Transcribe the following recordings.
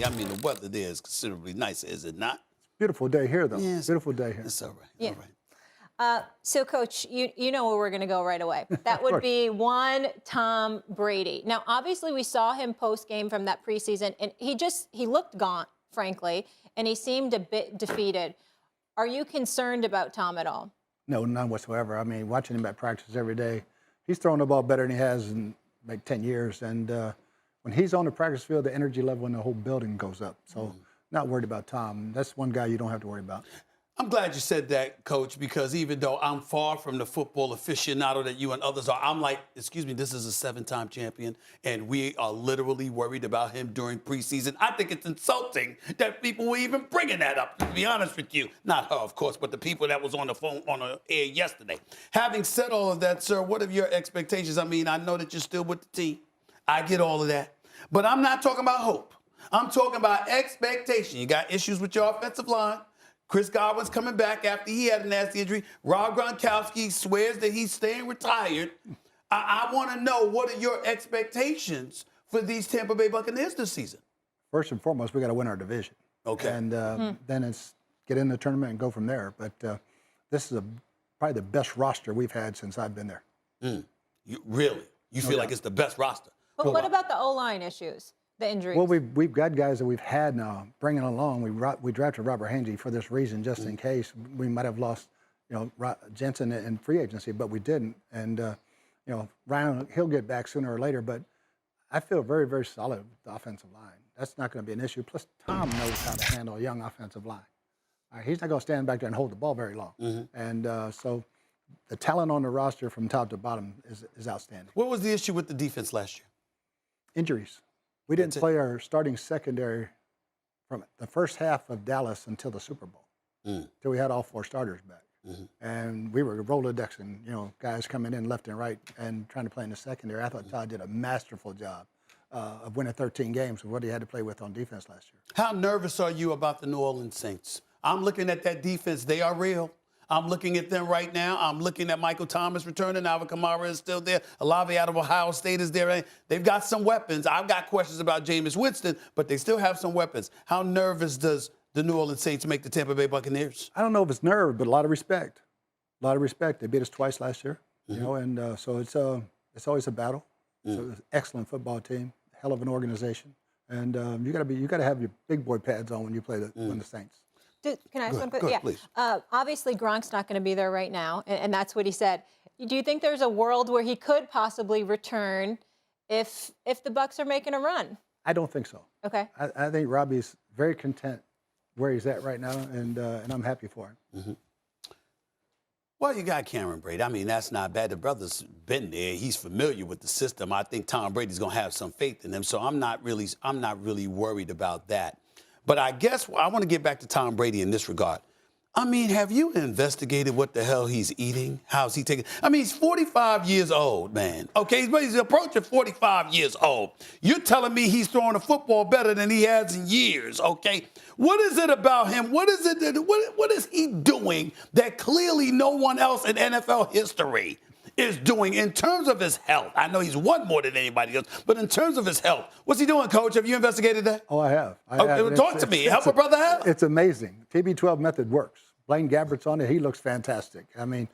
I mean, the weather there is considerably nicer, is it not? Beautiful day here, though. Yes. Beautiful day here. It's all right. Yeah. All right. So, Coach, you know where we're going to go right away. That would be one Tom Brady. Now, obviously, we saw him post-game from that preseason, and he looked gaunt, frankly, and he seemed a bit defeated. Are you concerned about Tom at all? No, none whatsoever. I mean, watching him at practice every day, he's throwing the ball better than he has in like 10 years. And when he's on the practice field, the energy level in the whole building goes up. So not worried about Tom. That's one guy you don't have to worry about. I'm glad you said that, Coach, because even though I'm far from the football aficionado that you and others are, I'm like, excuse me, this is a 7-time champion, and we are literally worried about him during preseason. I think it's insulting that people were even bringing that up, to be honest with you. Not her, of course, but the people that was on the phone on the air yesterday. Having said all of that, sir, what are your expectations? I mean, I know that you're still with the team. I get all of that. But I'm not talking about hope. I'm talking about expectation. You got issues with your offensive line. Chris Godwin's coming back after he had a nasty injury. Rob Gronkowski swears that he's staying retired. I want to know, what are your expectations for these Tampa Bay Buccaneers this season? First and foremost, we got to win our division. Okay. And then it's get in the tournament and go from there. But this is probably the best roster we've had since I've been there. Really? You feel like it's the best roster? But what about the O-line issues, the injuries? Well, we've got guys that we've had now bringing along. We drafted Robert Hangey for this reason, just in case we might have lost, Jensen in free agency, but we didn't. And Ryan, he'll get back sooner or later. But I feel very, very solid with the offensive line. That's not going to be an issue. Plus, Tom knows how to handle a young offensive line. He's not going to stand back there and hold the ball very long. And so the talent on the roster from top to bottom is outstanding. What was the issue with the defense last year? Injuries. We didn't play our starting secondary from the first half of Dallas until the Super Bowl, until we had all 4 starters back. And we were Rolodexing, guys coming in left and right and trying to play in the secondary. I thought Todd did a masterful job of winning 13 games with what he had to play with on defense last year. How nervous are you about the New Orleans Saints? I'm looking at that defense. They are real. I'm looking at them right now. I'm looking at Michael Thomas returning. Alvin Kamara is still there. Olave out of Ohio State is there. They've got some weapons. I've got questions about Jameis Winston, but they still have some weapons. How nervous does the New Orleans Saints make the Tampa Bay Buccaneers? I don't know if it's nerve, but a lot of respect. A lot of respect. They beat us twice last year, and so it's always a battle. So it's an excellent football team, hell of an organization, and you got to have your big boy pads on when you play when the Saints. Can I ask something? Go Yeah. ahead, please. Obviously, Gronk's not going to be there right now, and that's what he said. Do you think there's a world where he could possibly return if the Bucs are making a run? I don't think so. Okay. I think Robbie's very content where he's at right now, and I'm happy for him. Well, you got Cameron Brady. I mean, that's not bad. The brother's been there. He's familiar with the system. I think Tom Brady's going to have some faith in him, so I'm not really worried about that. But I guess I want to get back to Tom Brady in this regard. I mean, have you investigated what the hell he's eating? How's he taking? I mean, he's 45 years old, man. Okay, he's approaching 45 years old. You're telling me he's throwing a football better than he has in years, okay? What is it about him? What is he doing that clearly no one else in NFL history is doing in terms of his health? I know he's won more than anybody else, but in terms of his health, what's he doing, Coach? Have you investigated that? Oh, I have. Talk to me. Help a brother out. It's amazing. TB12 method works. Blaine Gabbert's on it. He looks fantastic. I mean,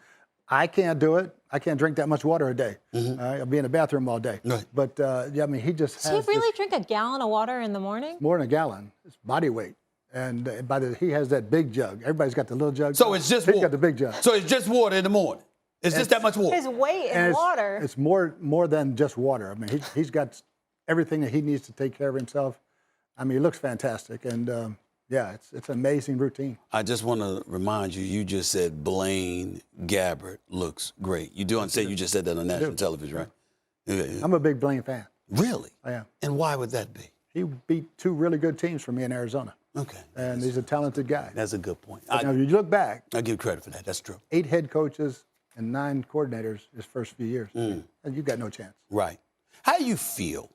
I can't do it. I can't drink that much water a day. I'll be in the bathroom all day. Right. But, I mean, he just has Does he really drink a gallon of water in the morning? more than a gallon. It's body weight. And he has that big jug. Everybody's got the little jug. So it's just He's water. got the big jug. So it's just water in the morning. It's just that much water. His weight in And water. It's more than just water. I mean, he's got everything that he needs to take care of himself. I mean, he looks fantastic, and yeah, it's an amazing routine. I just want to remind you, you just said Blaine Gabbert looks great. You do understand you just said that on national television, right? Yeah. I'm a big Blaine fan. Really? I am. And why would that be? He beat 2 really good teams for me in Arizona, Okay. and he's a talented guy. That's a good point. Now, if you look back, I give credit for that. That's true. 8 head coaches and 9 coordinators his first few years, and you got no chance. Right. How do you feel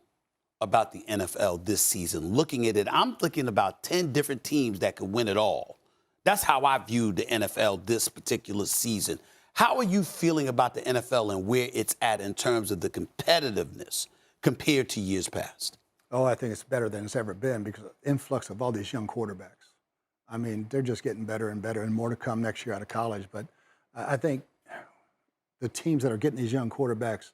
about the NFL this season? Looking at it, I'm thinking about 10 different teams that could win it all. That's how I view the NFL this particular season. How are you feeling about the NFL and where it's at in terms of the competitiveness compared to years past? Oh, I think it's better than it's ever been because of the influx of all these young quarterbacks. I mean, they're just getting better and better, and more to come next year out of college. But I think the teams that are getting these young quarterbacks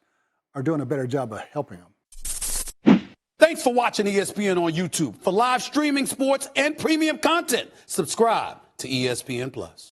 are doing a better job of helping them. Thanks for watching ESPN on YouTube. For live streaming, sports, and premium content, subscribe to ESPN Plus.